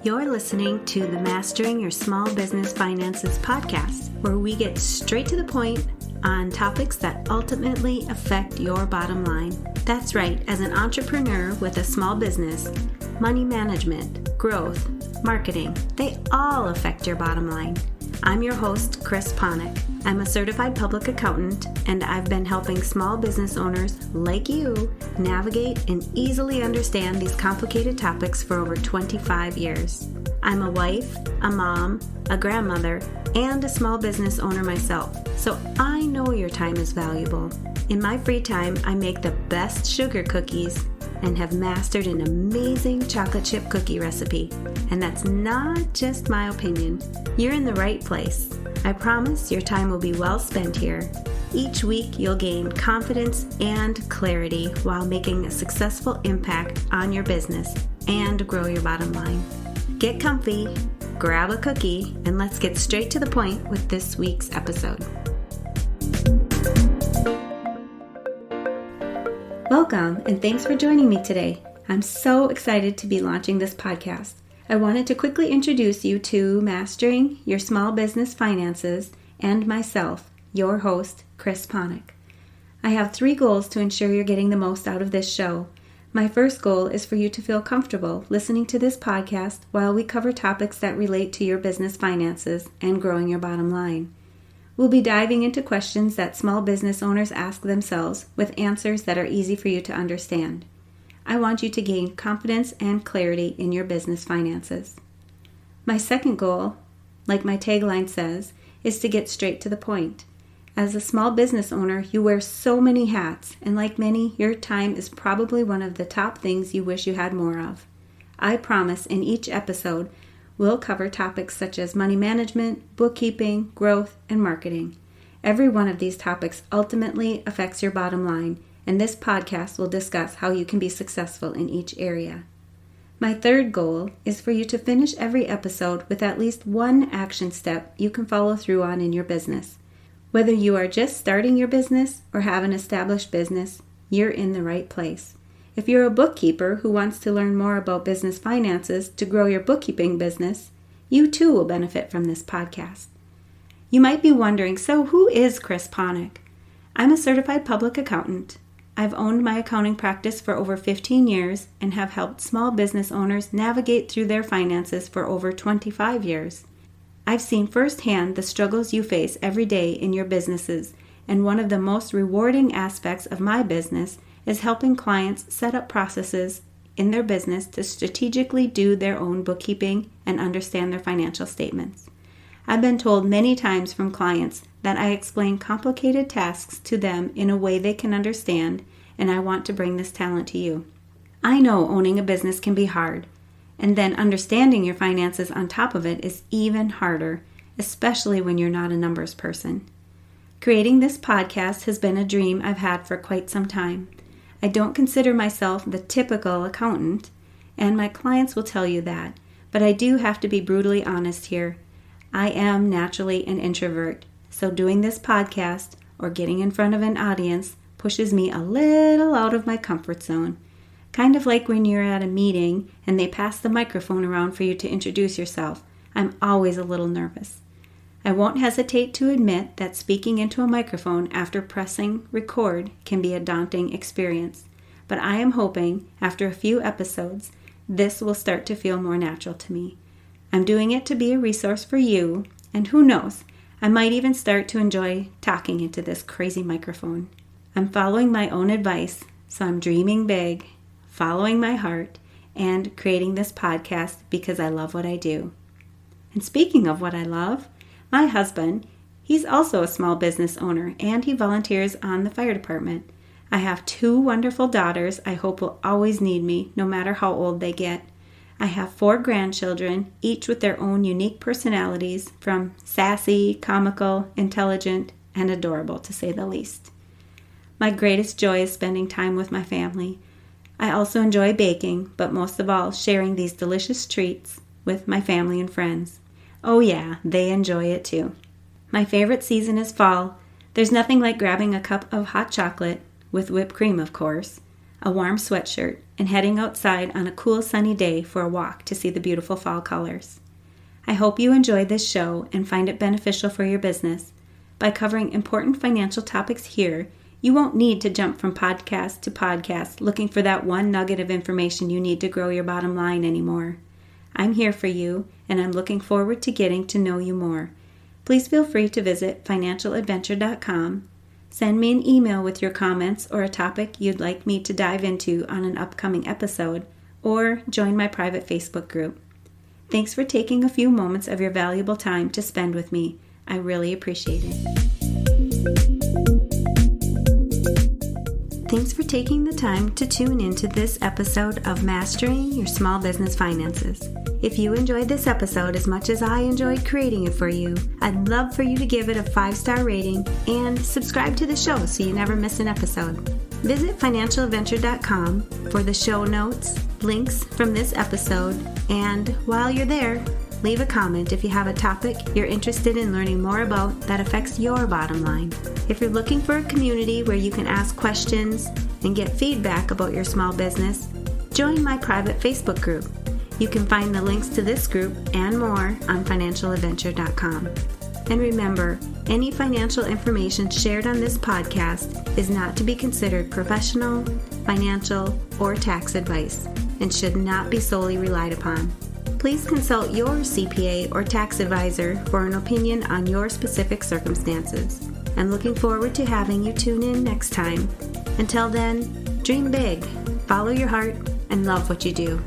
You're listening to the Mastering Your Small Business Finances podcast, where we get straight to the point on topics that ultimately affect your bottom line. That's right, as an entrepreneur with a small business, money management, growth, marketing, they all affect your bottom line. I'm your host, Chris Panek. I'm a certified public accountant, and I've been helping small business owners like you navigate and easily understand these complicated topics for over 25 years. I'm a wife, a mom, a grandmother, and a small business owner myself, so I know your time is valuable. In my free time, I make the best sugar cookies and have mastered an amazing chocolate chip cookie recipe. And that's not just my opinion. You're in the right place. I promise your time will be well spent here. Each week, you'll gain confidence and clarity while making a successful impact on your business and grow your bottom line. Get comfy, grab a cookie, and let's get straight to the point with this week's episode. Welcome, and thanks for joining me today. I'm so excited to be launching this podcast. I wanted to quickly introduce you to Mastering Your Small Business Finances and myself, your host, Chris Panek. I have 3 goals to ensure you're getting the most out of this show. My first goal is for you to feel comfortable listening to this podcast while we cover topics that relate to your business finances and growing your bottom line. We'll be diving into questions that small business owners ask themselves with answers that are easy for you to understand. I want you to gain confidence and clarity in your business finances. My second goal, like my tagline says, is to get straight to the point. As a small business owner, you wear so many hats, and like many, your time is probably one of the top things you wish you had more of. I promise in each episode, we'll cover topics such as money management, bookkeeping, growth, and marketing. Every one of these topics ultimately affects your bottom line, and this podcast will discuss how you can be successful in each area. My third goal is for you to finish every episode with at least one action step you can follow through on in your business. Whether you are just starting your business or have an established business, you're in the right place. If you're a bookkeeper who wants to learn more about business finances to grow your bookkeeping business, you too will benefit from this podcast. You might be wondering, so who is Chris Panek? I'm a certified public accountant. I've owned my accounting practice for over 15 years and have helped small business owners navigate through their finances for over 25 years. I've seen firsthand the struggles you face every day in your businesses, and one of the most rewarding aspects of my business is helping clients set up processes in their business to strategically do their own bookkeeping and understand their financial statements. I've been told many times from clients that I explain complicated tasks to them in a way they can understand, and I want to bring this talent to you. I know owning a business can be hard, and then understanding your finances on top of it is even harder, especially when you're not a numbers person. Creating this podcast has been a dream I've had for quite some time. I don't consider myself the typical accountant, and my clients will tell you that, but I do have to be brutally honest here. I am naturally an introvert, so doing this podcast or getting in front of an audience pushes me a little out of my comfort zone. Kind of like when you're at a meeting and they pass the microphone around for you to introduce yourself. I'm always a little nervous. I won't hesitate to admit that speaking into a microphone after pressing record can be a daunting experience, but I am hoping after a few episodes, this will start to feel more natural to me. I'm doing it to be a resource for you, and who knows, I might even start to enjoy talking into this crazy microphone. I'm following my own advice, so I'm dreaming big, following my heart, and creating this podcast because I love what I do. And speaking of what I love, my husband, he's also a small business owner, and he volunteers on the fire department. I have 2 wonderful daughters I hope will always need me, no matter how old they get. I have 4 grandchildren, each with their own unique personalities, from sassy, comical, intelligent, and adorable, to say the least. My greatest joy is spending time with my family. I also enjoy baking, but most of all, sharing these delicious treats with my family and friends. Oh yeah, they enjoy it too. My favorite season is fall. There's nothing like grabbing a cup of hot chocolate, with whipped cream of course, a warm sweatshirt, and heading outside on a cool sunny day for a walk to see the beautiful fall colors. I hope you enjoy this show and find it beneficial for your business. By covering important financial topics here, you won't need to jump from podcast to podcast looking for that one nugget of information you need to grow your bottom line anymore. I'm here for you, and I'm looking forward to getting to know you more. Please feel free to visit financialadventure.com. Send me an email with your comments or a topic you'd like me to dive into on an upcoming episode, or join my private Facebook group. Thanks for taking a few moments of your valuable time to spend with me. I really appreciate it. Thanks for taking the time to tune into this episode of Mastering Your Small Business Finances. If you enjoyed this episode as much as I enjoyed creating it for you, I'd love for you to give it a 5-star rating and subscribe to the show so you never miss an episode. Visit financialadventure.com for the show notes, links from this episode, and while you're there, leave a comment if you have a topic you're interested in learning more about that affects your bottom line. If you're looking for a community where you can ask questions and get feedback about your small business, join my private Facebook group. You can find the links to this group and more on financialadventure.com. And remember, any financial information shared on this podcast is not to be considered professional, financial, or tax advice and should not be solely relied upon. Please consult your CPA or tax advisor for an opinion on your specific circumstances. I'm looking forward to having you tune in next time. Until then, dream big, follow your heart, and love what you do.